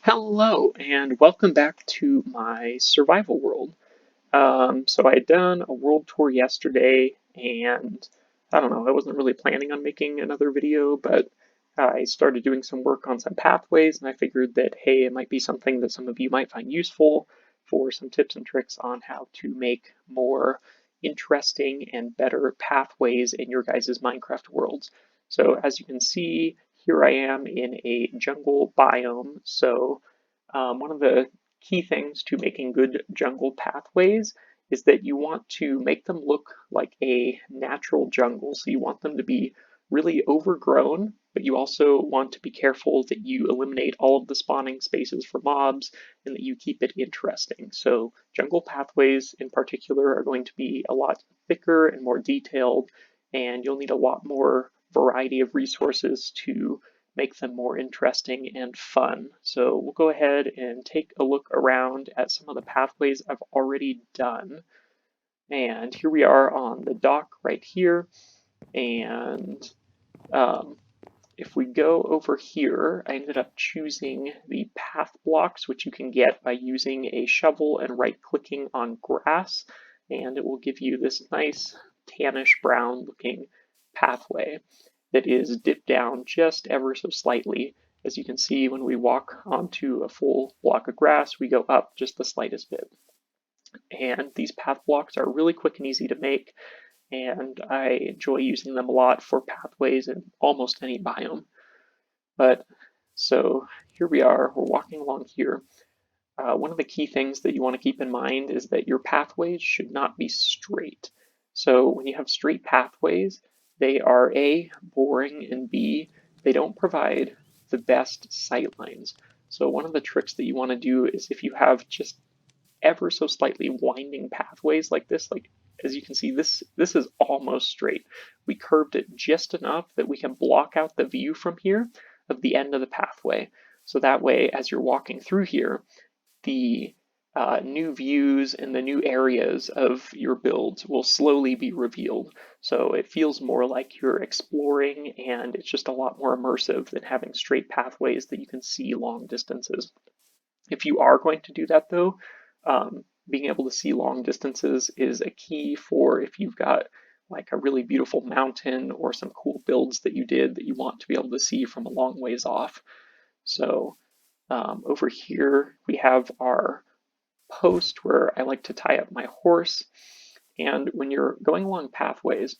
Hello, and welcome back to my survival world. So I had done a world tour yesterday, and I don't know, I wasn't really planning on making another video, but I started doing some work on some pathways, and I figured that, hey, it might be something that some of you might find useful for some tips and tricks on how to make more interesting and better pathways in your guys' Minecraft worlds. So as you can see, here I am in a jungle biome. So one of the key things to making good jungle pathways is that you want to make them look like a natural jungle. So you want them to be really overgrown, but you also want to be careful that you eliminate all of the spawning spaces for mobs and that you keep it interesting. So jungle pathways in particular are going to be a lot thicker and more detailed, and you'll need a lot more variety of resources to make them more interesting and fun. So we'll go ahead and take a look around at some of the pathways I've already done. And here we are on the dock right here. And um, if we go over here, I ended up choosing the path blocks, which you can get by using a shovel and right-clicking on grass, and it will give you this nice tannish brown looking pathway that is dipped down just ever so slightly. As you can see, when we walk onto a full block of grass, we go up just the slightest bit. And these path blocks are really quick and easy to make, and I enjoy using them a lot for pathways in almost any biome. But so here we are, we're walking along here. One of the key things that you want to keep in mind is that your pathways should not be straight. So when you have straight pathways, they are A, boring, and B, they don't provide the best sight lines. So one of the tricks that you want to do is if you have just ever so slightly winding pathways like this, like as you can see, this is almost straight. We curved it just enough that we can block out the view from here of the end of the pathway. So that way, as you're walking through here, the new views and the new areas of your builds will slowly be revealed. So it feels more like you're exploring, and it's just a lot more immersive than having straight pathways that you can see long distances. If you are going to do that though, being able to see long distances is a key for if you've got like a really beautiful mountain or some cool builds that you did that you want to be able to see from a long ways off. So over here we have our post where I like to tie up my horse. And when you're going along pathways,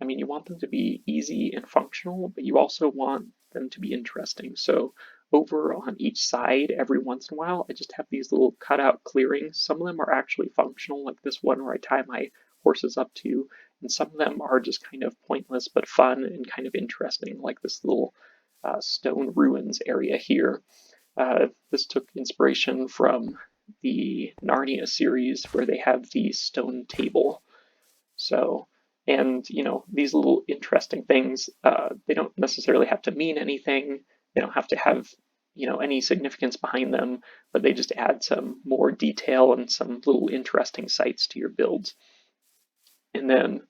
I mean, you want them to be easy and functional, but you also want them to be interesting. So over on each side, every once in a while, I just have these little cutout clearings. Some of them are actually functional, like this one where I tie my horses up to, and some of them are just kind of pointless but fun and kind of interesting, like this little stone ruins area here. This took inspiration from the Narnia series where they have the stone table. So, and you know, these little interesting things, they don't necessarily have to mean anything. They don't have to have, you know, any significance behind them, but they just add some more detail and some little interesting sights to your builds. And then,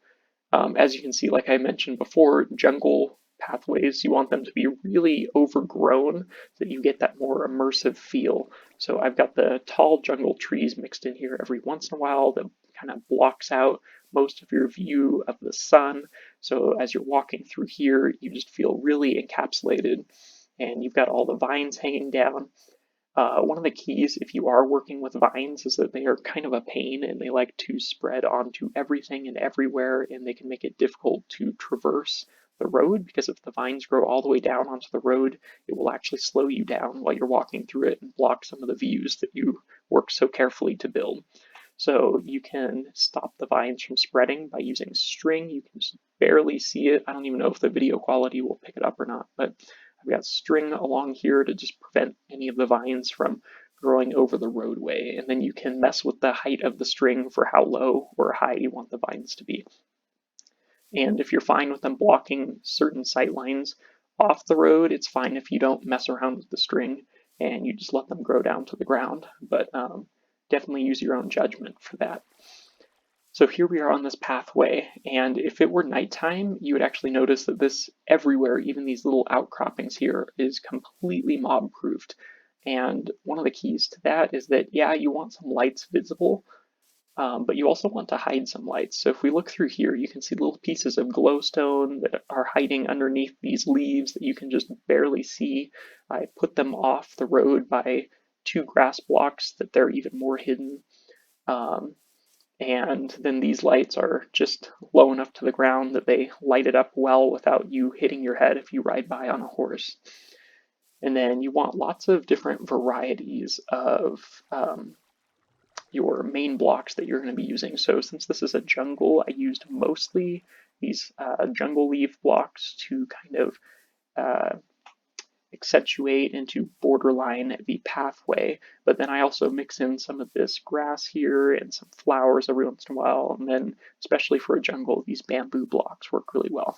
as you can see, like I mentioned before, jungle pathways, you want them to be really overgrown so that you get that more immersive feel. So I've got the tall jungle trees mixed in here every once in a while that kind of blocks out most of your view of the sun. So as you're walking through here, you just feel really encapsulated, and you've got all the vines hanging down. One of the keys, if you are working with vines, is that they are kind of a pain and they like to spread onto everything and everywhere, and they can make it difficult to traverse the road because if the vines grow all the way down onto the road, it will actually slow you down while you're walking through it and block some of the views that you work so carefully to build. So you can stop the vines from spreading by using string. You can just barely see it. I don't even know if the video quality will pick it up or not, but I've got string along here to just prevent any of the vines from growing over the roadway. And then you can mess with the height of the string for how low or high you want the vines to be. And if you're fine with them blocking certain sight lines off the road, it's fine if you don't mess around with the string and you just let them grow down to the ground. But definitely use your own judgment for that. So here we are on this pathway, and if it were nighttime, you would actually notice that this everywhere, even these little outcroppings here, is completely mob-proofed. And one of the keys to that is that, yeah, you want some lights visible, but you also want to hide some lights. So if we look through here, you can see little pieces of glowstone that are hiding underneath these leaves that you can just barely see. I put them off the road by 2 grass blocks that they're even more hidden. Um, and then these lights are just low enough to the ground that they light it up well without you hitting your head if you ride by on a horse. And then you want lots of different varieties of your main blocks that you're going to be using. So since this is a jungle, I used mostly these jungle leaf blocks to kind of uh, accentuate and to borderline the pathway. But then I also mix in some of this grass here and some flowers every once in a while. And then, especially for a jungle, these bamboo blocks work really well.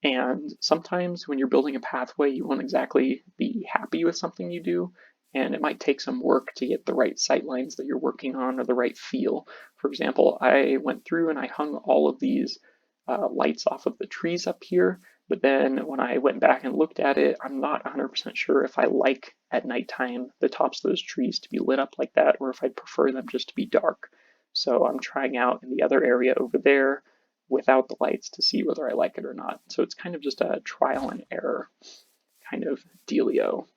And sometimes when you're building a pathway, you won't exactly be happy with something you do, and it might take some work to get the right sight lines that you're working on or the right feel. For example, I went through and I hung all of these lights off of the trees up here, but then when I went back and looked at it, I'm not 100% sure if I like at nighttime the tops of those trees to be lit up like that, or if I'd prefer them just to be dark. So I'm trying out in the other area over there without the lights to see whether I like it or not. So it's kind of just a trial and error kind of dealio.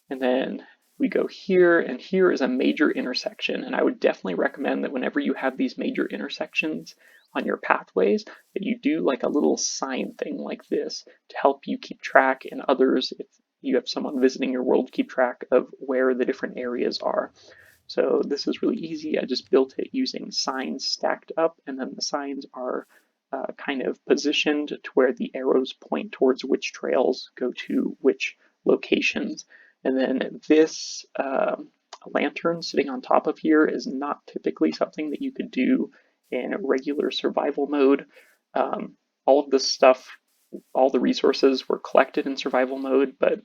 And then we go here, and here is a major intersection. And I would definitely recommend that whenever you have these major intersections on your pathways, that you do like a little sign thing like this to help you keep track, and others, if you have someone visiting your world, keep track of where the different areas are. So this is really easy. I just built it using signs stacked up, and then the signs are kind of positioned to where the arrows point towards which trails go to which locations. And then this lantern sitting on top of here is not typically something that you could do in regular survival mode. All of this stuff, all the resources were collected in survival mode, but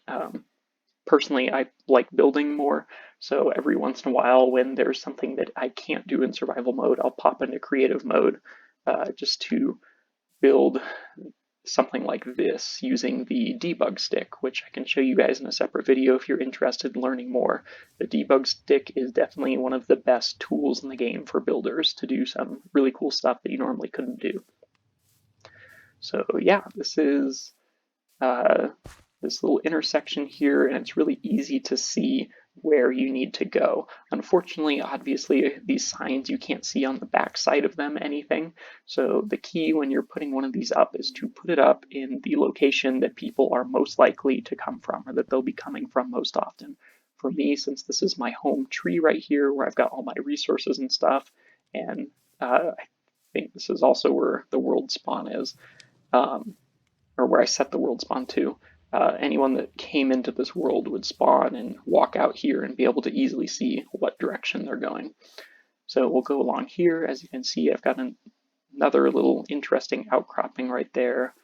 personally, I like building more, so every once in a while when there's something that I can't do in survival mode, I'll pop into creative mode just to build something like this using the debug stick, which I can show you guys in a separate video if you're interested in learning more. The debug stick is definitely one of the best tools in the game for builders to do some really cool stuff that you normally couldn't do. So yeah, this is this little intersection here, and it's really easy to see where you need to go. Unfortunately, obviously, these signs, you can't see on the back side of them anything. So the key when you're putting one of these up is to put it up in the location that people are most likely to come from, or that they'll be coming from most often. For me, since this is my home tree right here where I've got all my resources and stuff, and I think this is also where the world spawn is, or where I set the world spawn to. Anyone that came into this world would spawn and walk out here and be able to easily see what direction they're going. So we'll go along here. As you can see, I've got another little interesting outcropping right there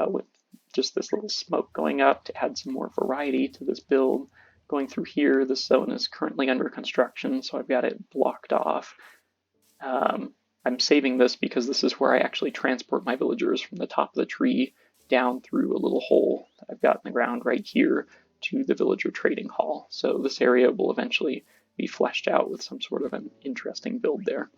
with just this little smoke going up to add some more variety to this build. Going through here, this zone is currently under construction, so I've got it blocked off. I'm saving this because this is where I actually transport my villagers from the top of the tree down through a little hole that I've got in the ground right here to the villager trading hall. So this area will eventually be fleshed out with some sort of an interesting build there.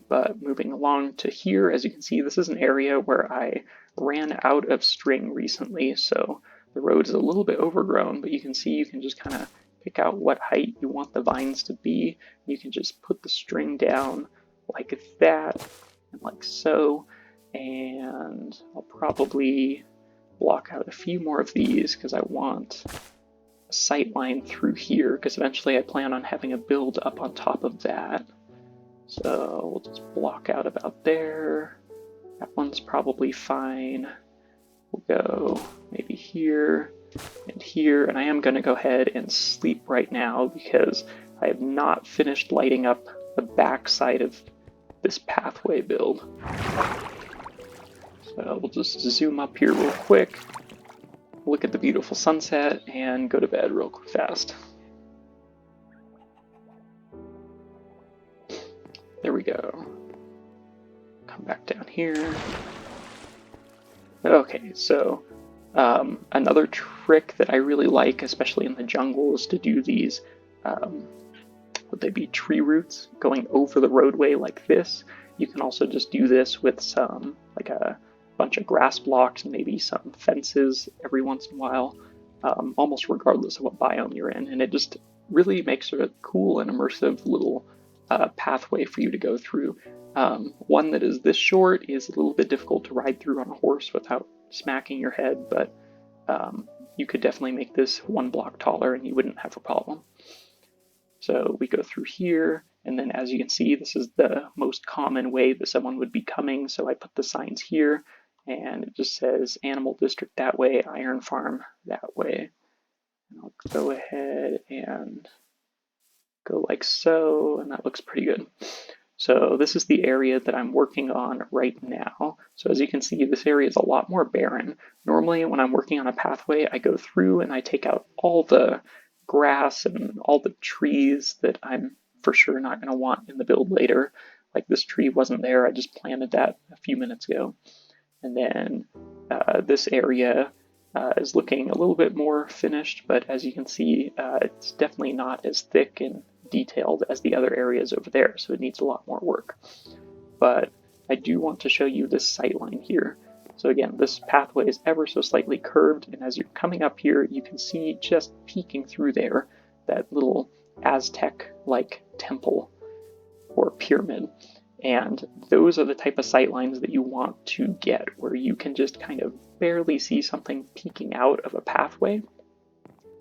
But moving along to here, as you can see, this is an area where I ran out of string recently, so the road is a little bit overgrown, but you can see you can just kind of pick out what height you want the vines to be. You can just put the string down like that and like so. And I'll probably block out a few more of these because I want a sight line through here, because eventually I plan on having a build up on top of that. So we'll just block out about there. That one's probably fine. We'll go maybe here and here, and I am going to go ahead and sleep right now because I have not finished lighting up the back side of this pathway build. So we'll just zoom up here real quick, look at the beautiful sunset, and go to bed real fast. There we go. Come back down here. Okay, so Another trick that I really like, especially in the jungle, is to do these, um, would they be tree roots going over the roadway like this. You can also just do this with some, like a bunch of grass blocks and maybe some fences every once in a while, almost regardless of what biome you're in. And it just really makes it a cool and immersive little pathway for you to go through. One that is this short is a little bit difficult to ride through on a horse without smacking your head, but you could definitely make this 1 block taller and you wouldn't have a problem. So we go through here, and then as you can see, this is the most common way that someone would be coming. So I put the signs here, and it just says Animal District that way, Iron Farm that way. And I'll go ahead and go like so, and that looks pretty good. So this is the area that I'm working on right now. So as you can see, this area is a lot more barren. Normally when I'm working on a pathway, I go through and I take out all the grass and all the trees that I'm for sure not going to want in the build later. Like this tree wasn't there, I just planted that a few minutes ago. And then this area is looking a little bit more finished, but as you can see, it's definitely not as thick and detailed as the other areas over there, so it needs a lot more work. But I do want to show you this sight line here. So again, this pathway is ever so slightly curved, and as you're coming up here, you can see just peeking through there that little Aztec-like temple or pyramid. And those are the type of sight lines that you want to get, where you can just kind of barely see something peeking out of a pathway,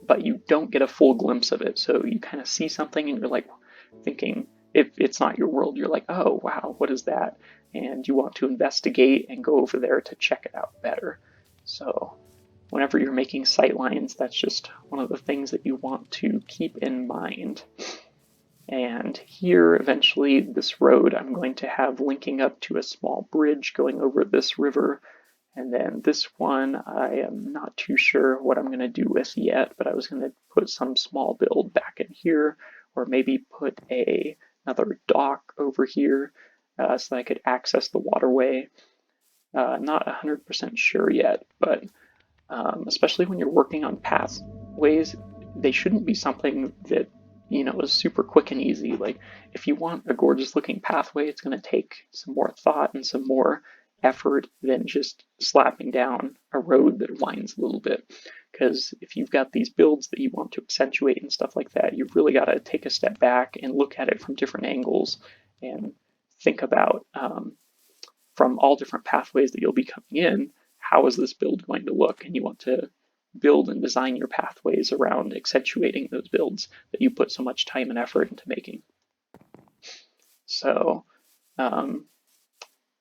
but you don't get a full glimpse of it. So you kind of see something and you're like thinking, if it's not your world, you're like, oh, wow, what is that? And you want to investigate and go over there to check it out better. So whenever you're making sight lines, that's just one of the things that you want to keep in mind. And here, eventually, this road I'm going to have linking up to a small bridge going over this river. And then this one, I am not too sure what I'm going to do with yet, but I was going to put some small build back in here, or maybe put another dock over here so that I could access the waterway. Not 100% sure yet, but especially when you're working on pathways, they shouldn't be something that is super quick and easy. Like if you want a gorgeous looking pathway, it's going to take some more thought and some more effort than just slapping down a road that winds a little bit. Because if you've got these builds that you want to accentuate and stuff like that, you've really got to take a step back and look at it from different angles and think about from all different pathways that you'll be coming in, how is this build going to look? And you want to build and design your pathways around accentuating those builds that you put so much time and effort into making. So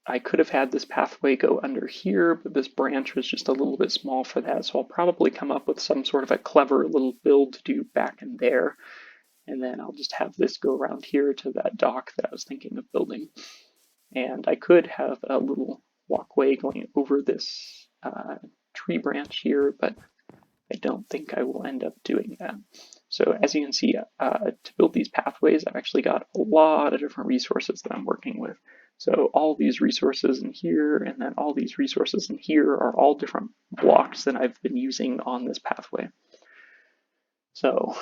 I could have had this pathway go under here, but this branch was just a little bit small for that, so I'll probably come up with some sort of a clever little build to do back in there. And then I'll just have this go around here to that dock that I was thinking of building. And I could have a little walkway going over this tree branch here, but I don't think I will end up doing that. So as you can see, to build these pathways, I've actually got a lot of different resources that I'm working with. So all these resources in here, and then all these resources in here are all different blocks that I've been using on this pathway. So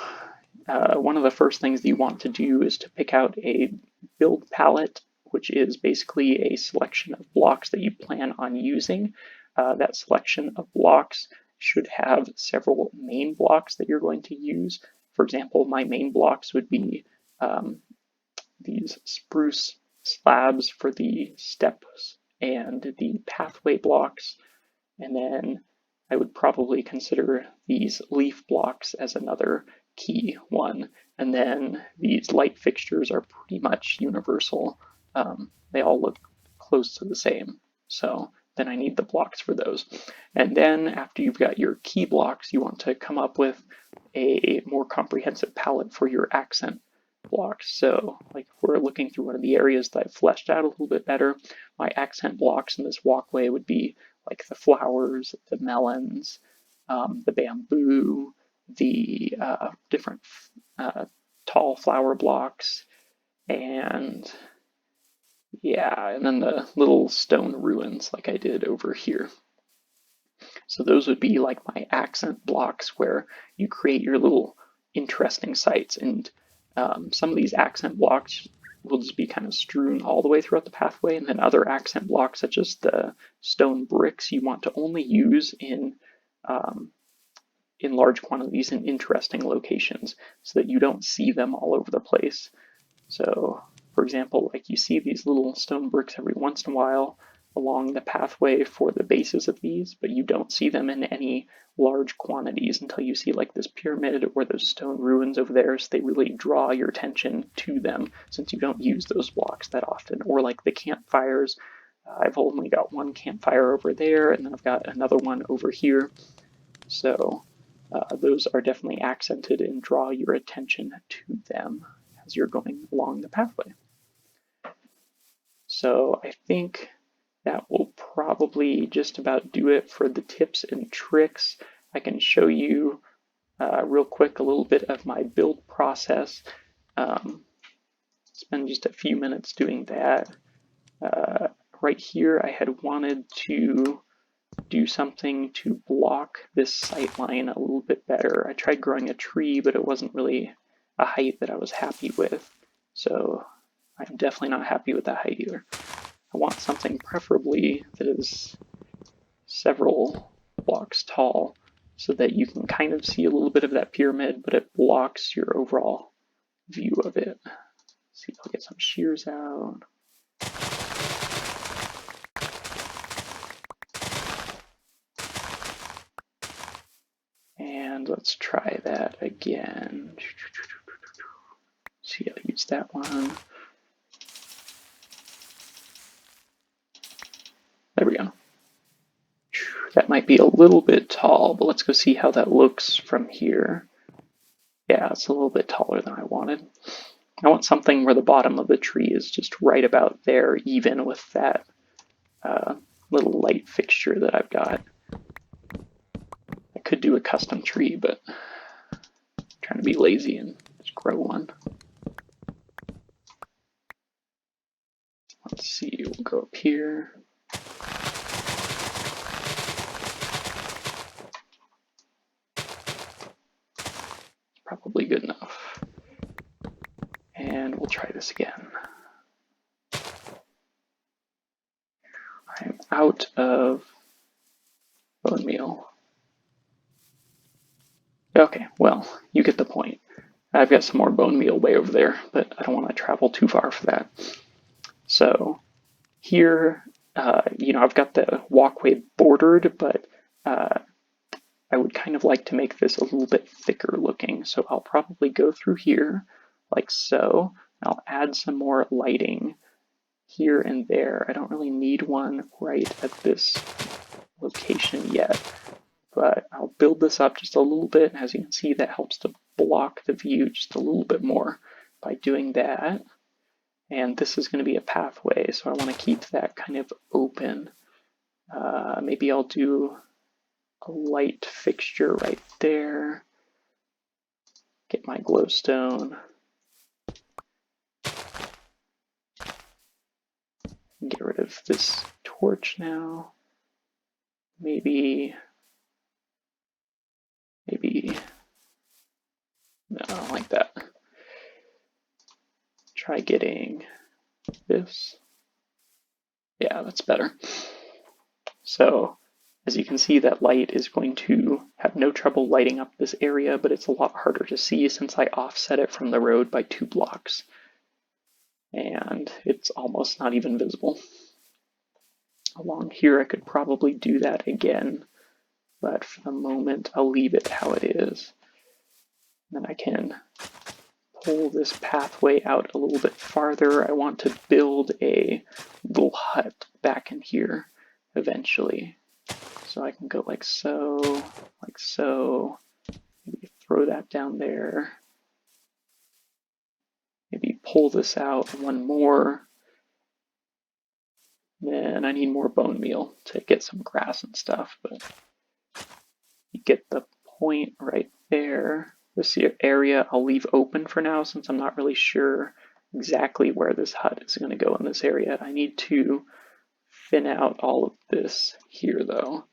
one of the first things that you want to do is to pick out a build palette, which is basically a selection of blocks that you plan on using. That selection of blocks should have several main blocks that you're going to use. For example, my main blocks would be these spruce slabs for the steps and the pathway blocks. And then I would probably consider these leaf blocks as another key one. And then these light fixtures are pretty much universal. They all look close to the same. So then I need the blocks for those. And then after you've got your key blocks, you want to come up with a more comprehensive palette for your accent blocks. So like if we're looking through one of the areas that I've fleshed out a little bit better, my accent blocks in this walkway would be like the flowers, the melons, the bamboo, the different tall flower blocks, and yeah, and then the little stone ruins like I did over here. So those would be like my accent blocks where you create your little interesting sites. And some of these accent blocks will just be kind of strewn all the way throughout the pathway, and then other accent blocks, such as the stone bricks, you want to only use in large quantities in interesting locations so that you don't see them all over the place. So, for example, like you see these little stone bricks every once in a while along the pathway for the bases of these, but you don't see them in any large quantities until you see like this pyramid or those stone ruins over there, so they really draw your attention to them since you don't use those blocks that often. Or like the campfires, I've only got one campfire over there, and then I've got another one over here. So those are definitely accented and draw your attention to them as you're going along the pathway. So I think that will probably just about do it for the tips and tricks. I can show you real quick a little bit of my build process. Spend just a few minutes doing that. Right here, I had wanted to do something to block this sight line a little bit better. I tried growing a tree, but it wasn't really a height that I was happy with. So I'm definitely not happy with that height either. I want something preferably that is several blocks tall so that you can kind of see a little bit of that pyramid, but it blocks your overall view of it. Let's see if I'll get some shears out. And let's try that again. See, I'll use that one. There we go. That might be a little bit tall, but let's go see how that looks from here. Yeah, it's a little bit taller than I wanted. I want something where the bottom of the tree is just right about there, even with that little light fixture that I've got. I could do a custom tree, but I'm trying to be lazy and just grow one. Let's see, we'll go up here. Probably good enough. And we'll try this again. I'm out of bone meal. Okay, well, you get the point. I've got some more bone meal way over there, but I don't want to travel too far for that. So here, I've got the walkway bordered, but I would kind of like to make this a little bit thicker looking. So I'll probably go through here like so. I'll add some more lighting here and there. I don't really need one right at this location yet, but I'll build this up just a little bit. As you can see, that helps to block the view just a little bit more by doing that. And this is going to be a pathway, so I want to keep that kind of open. Maybe I'll do a light fixture right there. Get my glowstone. Get rid of this torch now. Maybe, no, I don't like that. Try getting this. Yeah, that's better. So, as you can see, that light is going to have no trouble lighting up this area, but it's a lot harder to see since I offset it from the road by 2 blocks. And it's almost not even visible. Along here, I could probably do that again, but for the moment, I'll leave it how it is. Then I can pull this pathway out a little bit farther. I want to build a little hut back in here eventually. So I can go like so, maybe throw that down there. Maybe pull this out one more. Then I need more bone meal to get some grass and stuff, but you get the point right there. This area I'll leave open for now since I'm not really sure exactly where this hut is going to go in this area. I need to thin out all of this here though.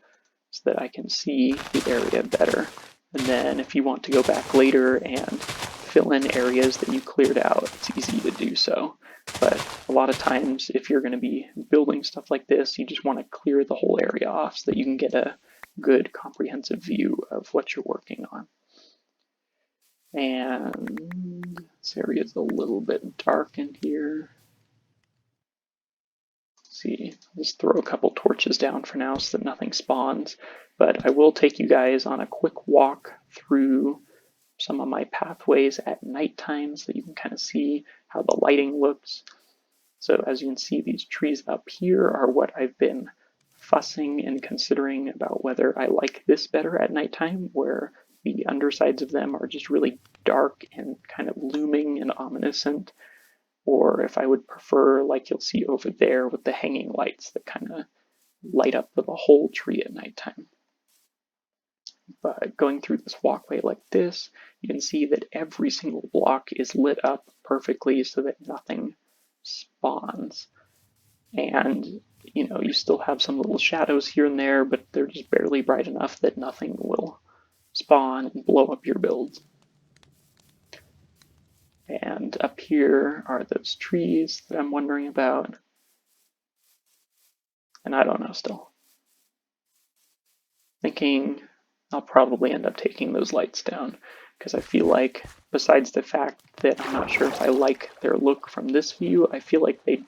so that I can see the area better. And then if you want to go back later and fill in areas that you cleared out, it's easy to do so. But a lot of times, if you're going to be building stuff like this, you just want to clear the whole area off so that you can get a good comprehensive view of what you're working on. And this area is a little bit dark in here. See, I'll just throw a couple torches down for now so that nothing spawns. But I will take you guys on a quick walk through some of my pathways at nighttime so that you can kind of see how the lighting looks. So as you can see, these trees up here are what I've been fussing and considering about whether I like this better at nighttime, where the undersides of them are just really dark and kind of looming and ominous, or if I would prefer, like you'll see over there, with the hanging lights that kind of light up the whole tree at nighttime. But going through this walkway like this, you can see that every single block is lit up perfectly so that nothing spawns. And you still have some little shadows here and there, but they're just barely bright enough that nothing will spawn and blow up your builds. And up here are those trees that I'm wondering about. And I don't know still. Thinking I'll probably end up taking those lights down, because I feel like, besides the fact that I'm not sure if I like their look from this view, I feel like they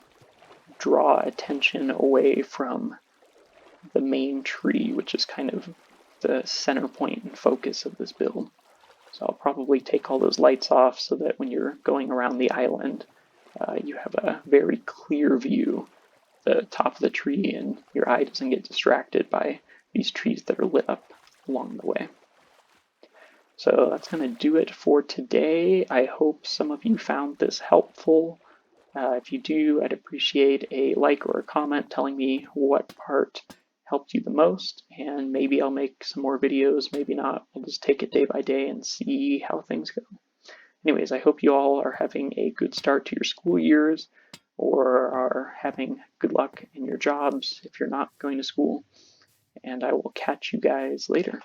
draw attention away from the main tree, which is kind of the center point and focus of this build. So I'll probably take all those lights off so that when you're going around the island, you have a very clear view of the top of the tree and your eye doesn't get distracted by these trees that are lit up along the way. So that's going to do it for today. I hope some of you found this helpful. If you do, I'd appreciate a like or a comment telling me what part helped you the most, and maybe I'll make some more videos, maybe not. I'll just take it day by day and see how things go. Anyways, I hope you all are having a good start to your school years, or are having good luck in your jobs if you're not going to school, and I will catch you guys later.